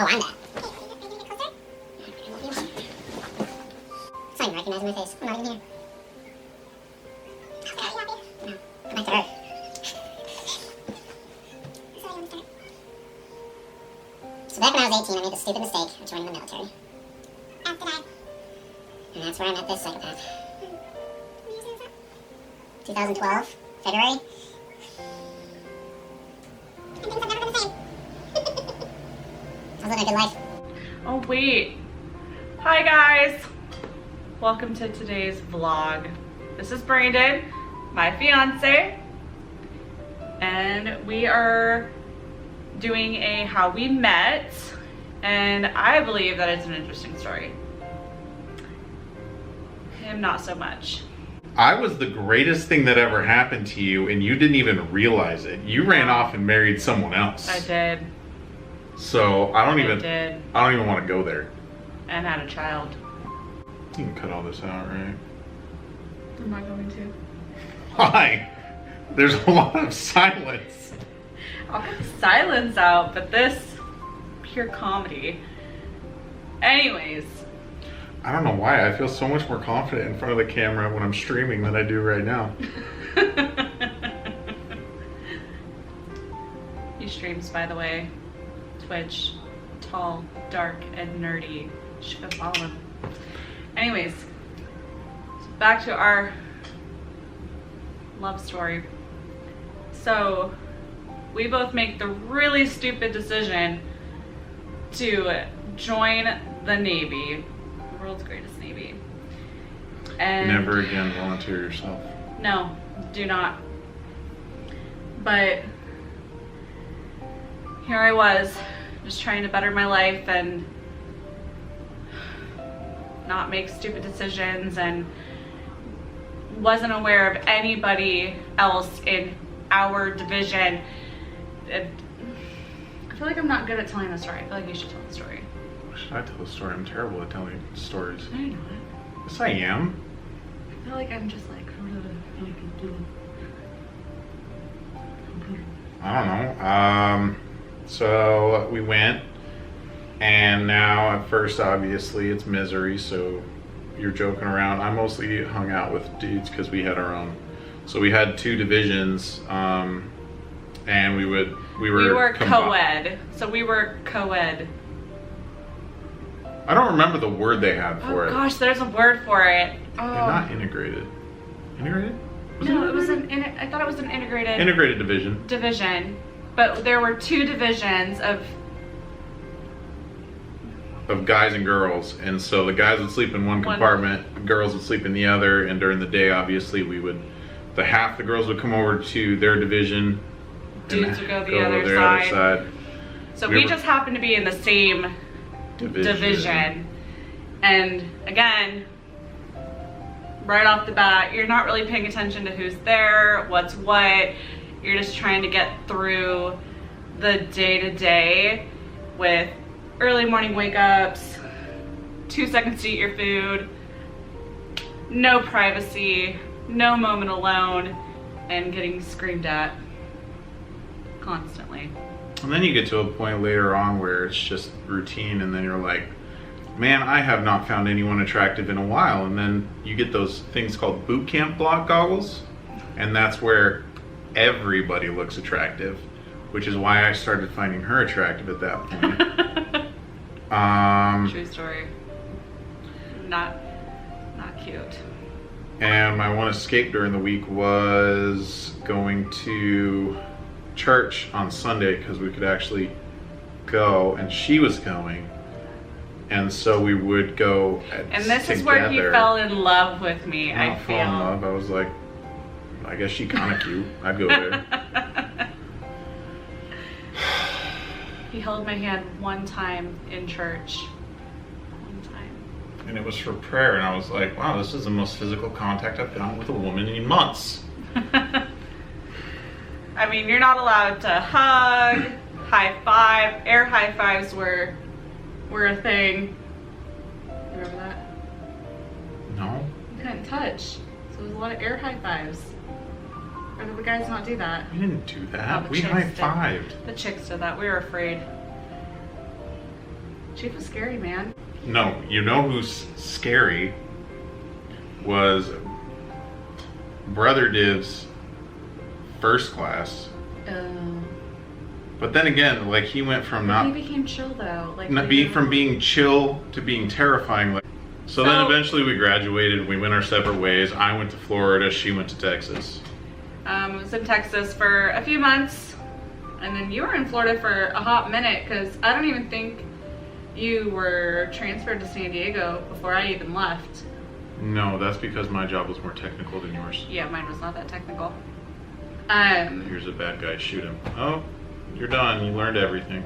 Oh, I'm that. It's not even recognizing my face. I'm not even here. No, come back to her. So back when I was 18, I made the stupid mistake of joining the military. After that. And that's where I met this psychopath. 2012, February. And things have never been the same. I was living a good life. Oh wait. Hi guys. Welcome to today's vlog. This is Brandon, my fiance. And we are doing a how we met. And I believe that it's an interesting story. Him not so much. I was the greatest thing that ever happened to you, and you didn't even realize it. You ran off and married someone else. I did. So I don't even want to go there. And had a child. You can cut all this out, right? I'm not going to. Why? There's a lot of silence. I'll cut the silence out, but this pure comedy. Anyways. I don't know why. I feel so much more confident in front of the camera when I'm streaming than I do right now. He streams, by the way. Twitch. Tall, dark, and nerdy. You should go follow him. Anyways. So back to our love story. So, we both make the really stupid decision to join the Navy. The world's greatest Navy. And Never again volunteer yourself. no, do not. But here I was, just trying to better my life and not make stupid decisions, and wasn't aware of anybody else in our division. I feel like I'm not good at telling the story. I feel like you should tell the story. Should I tell the story? I'm terrible at telling stories. No, you're not. Yes, I am. I feel like I'm just like... I don't know. So we went, and now at first, obviously, it's misery. So you're joking around. I mostly hung out with dudes because we had our own. So we had two divisions, and we were co-ed. So we were co-ed. I don't remember the word they had for it. Oh gosh, there's a word for it. They're not integrated. Integrated? No, it was I thought it was an integrated integrated division. But there were two divisions of guys and girls, and so the guys would sleep in one compartment, the girls would sleep in the other, and during the day, obviously, the girls would come over to their division, dudes would go the other side. So we just happened to be in the same division. And again, right off the bat, you're not really paying attention to who's there, what's what. You're just trying to get through the day-to-day with early morning wake-ups, 2 seconds to eat your food, no privacy, no moment alone, and getting screamed at constantly. And then you get to a point later on where it's just routine, and then you're like, man, I have not found anyone attractive in a while. And then you get those things called Bootcamp block goggles, and that's where everybody looks attractive, which is why I started finding her attractive at that point. True story. Not cute. And my one escape during the week was going to church on Sunday because we could actually go, and she was going, and so we would go and this together. Is where he fell in love with me. I fell in love. I was like, I guess she kind of cute. I'd go there. He held my hand one time in church. One time. And it was for prayer, and I was like, wow, this is the most physical contact I've done with a woman in months. I mean, you're not allowed to hug, high five. Air high fives were a thing. Remember that? No. You couldn't touch. So there was a lot of air high fives. Or did the guys not do that? We didn't do that. Oh, we high-fived. The chicks did that. We were afraid. Chief was scary, man. No, you know who's scary was Brother Div's first class. But then again, like he went from he became chill though. Like from being chill to being terrifying. Like, so then eventually we graduated. We went our separate ways. I went to Florida. She went to Texas. I was in Texas for a few months, and then you were in Florida for a hot minute because I don't even think you were transferred to San Diego before I even left. No, that's because my job was more technical than yours. Yeah, mine was not that technical. Here's a bad guy. Shoot him. Oh, you're done. You learned everything.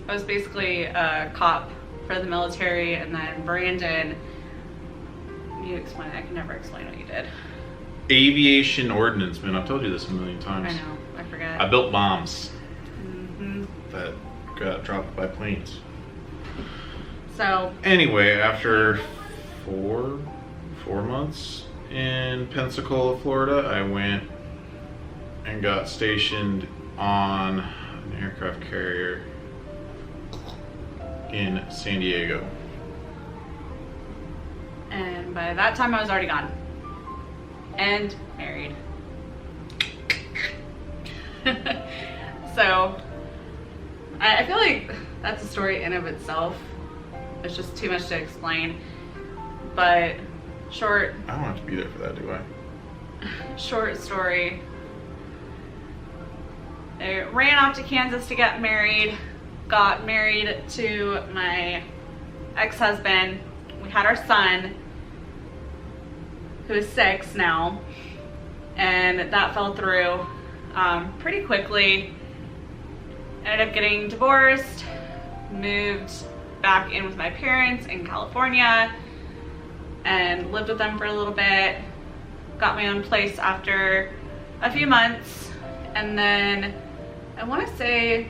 I was basically a cop for the military, and then Brandon, you explain it. I can never explain what you did. Aviation ordnance, man. I've told you this a million times. I know. I forget. I built bombs that got dropped by planes. So anyway, after four months in Pensacola, Florida, I went and got stationed on an aircraft carrier in San Diego. And by that time I was already gone. And married. So I feel like that's a story in of itself. It's just too much to explain. But short. I don't have to be there for that, do I? Short story. I ran off to Kansas to get married. Got married to my ex-husband. We had our son, who is 6 now, and that fell through pretty quickly. Ended up getting divorced, moved back in with my parents in California, and lived with them for a little bit. Got my own place after a few months, and then I want to say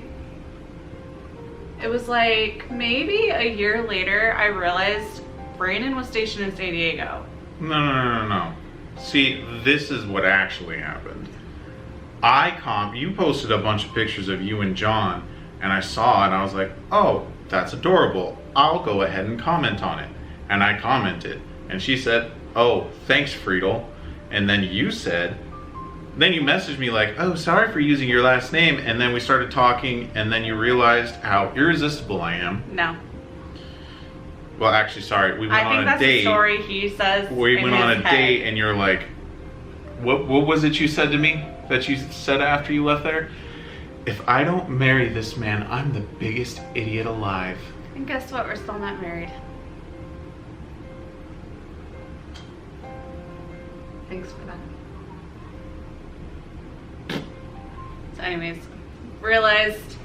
it was like maybe a year later I realized Brandon was stationed in San Diego. No. See, this is what actually happened. You posted a bunch of pictures of you and John, and I saw it and I was like, oh, that's adorable. I'll go ahead and comment on it. And I commented, and she said, oh, thanks, Friedel. And then you messaged me like, oh, sorry for using your last name. And then we started talking, and then you realized how irresistible I am. No. Well, actually, sorry. We went on a date. I think that's the story he says. We went on a date, and you're like, what was it you said to me that you said after you left there? If I don't marry this man, I'm the biggest idiot alive. And guess what? We're still not married. Thanks for that. So anyways, realized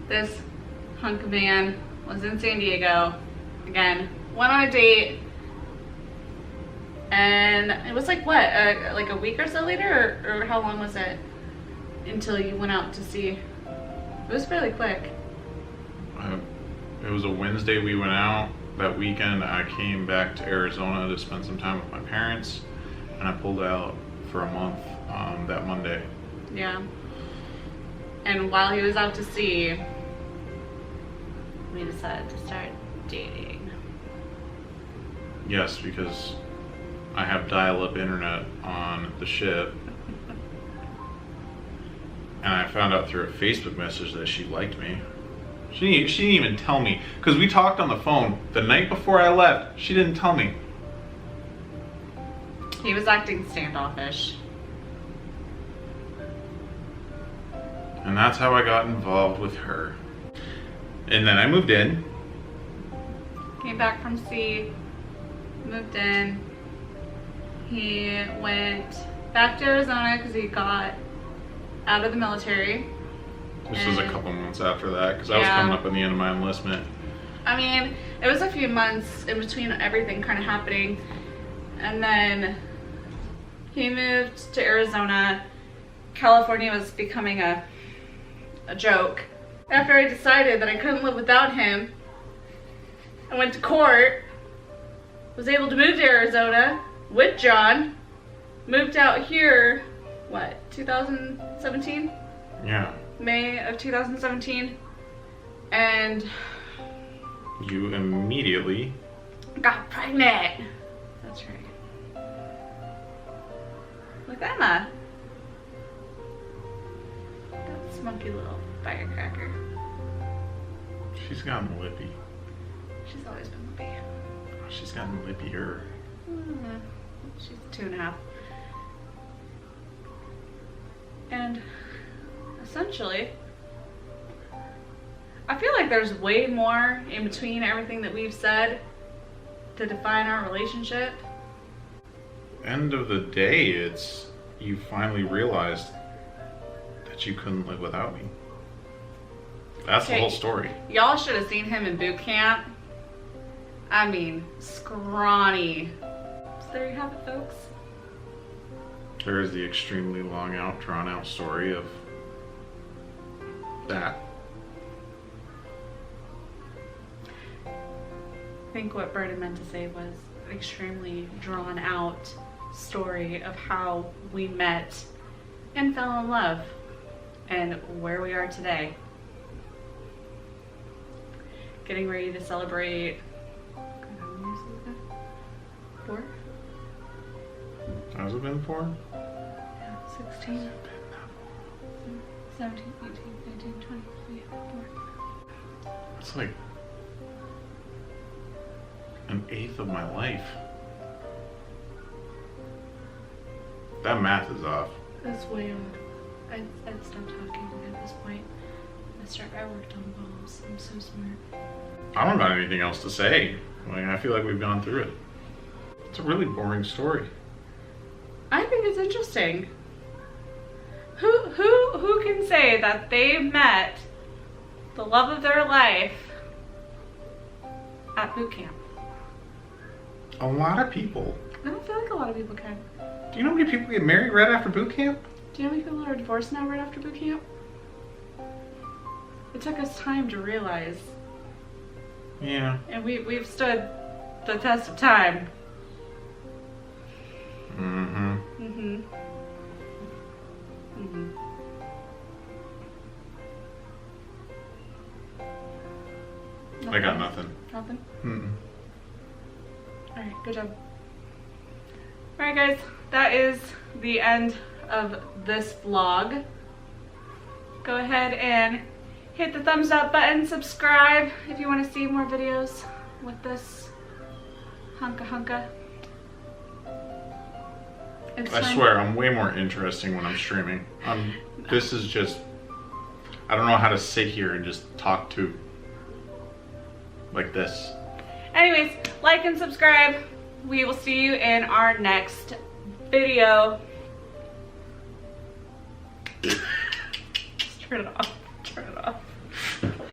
this hunk of man was in San Diego. Again, went on a date, and it was like what, like a week or so later, or how long was it until you went out to sea? It was fairly quick. It was a Wednesday we went out. That weekend I came back to Arizona to spend some time with my parents, and I pulled out for a month that Monday. Yeah. And while he was out to sea, we decided to start dating. Yes, because I have dial-up internet on the ship. And I found out through a Facebook message that she liked me. She didn't even tell me, because we talked on the phone the night before I left. She didn't tell me. He was acting standoffish. And that's how I got involved with her. And then I moved in. Came back from sea, moved in. He went back to Arizona because he got out of the military. This was a couple months after that, because I was coming up on the end of my enlistment. I mean, it was a few months in between everything kind of happening. And then he moved to Arizona. California was becoming a joke. After I decided that I couldn't live without him, I went to court, was able to move to Arizona with John, moved out here, what, 2017? Yeah. May of 2017. And you immediately got pregnant. That's right. Look, Emma. That smoky little firecracker. She's gotten lippy. She's always been lippy. She's gotten lippier. She's 2.5. And essentially, I feel like there's way more in between everything that we've said to define our relationship. End of the day, it's you finally realized that you couldn't live without me. That's the whole story. Y'all should have seen him in boot camp. I mean, scrawny. So there you have it, folks. There is the extremely long out, drawn out story of that. I think what Berta meant to say was an extremely drawn out story of how we met and fell in love and where we are today. Getting ready to celebrate. How many years has it been? 4? Has it been 4? Yeah, 16, 17, 18, 19, 20, yeah, 4. It's like an eighth of my life. That math is off. That's way off. I'd stop talking at this point. I worked on bombs. I'm so smart. I don't got anything else to say. Like, I feel like we've gone through it. It's a really boring story. I think it's interesting. Who can say that they met the love of their life at boot camp? A lot of people. I don't feel like a lot of people can. Do you know how many people get married right after boot camp? Do you know how many people are divorced now right after boot camp? It took us time to realize. Yeah. And we've stood the test of time. Mm-hmm. Mm-hmm. Mm-hmm. I got nothing. Nothing? Mm-mm. Alright, good job. Alright guys, that is the end of this vlog. Go ahead and hit the thumbs up button, subscribe if you want to see more videos with this hunka. I swear, I'm way more interesting when I'm streaming. This is just, I don't know how to sit here and just talk to like this. Anyways, like and subscribe. We will see you in our next video. Just turn it off.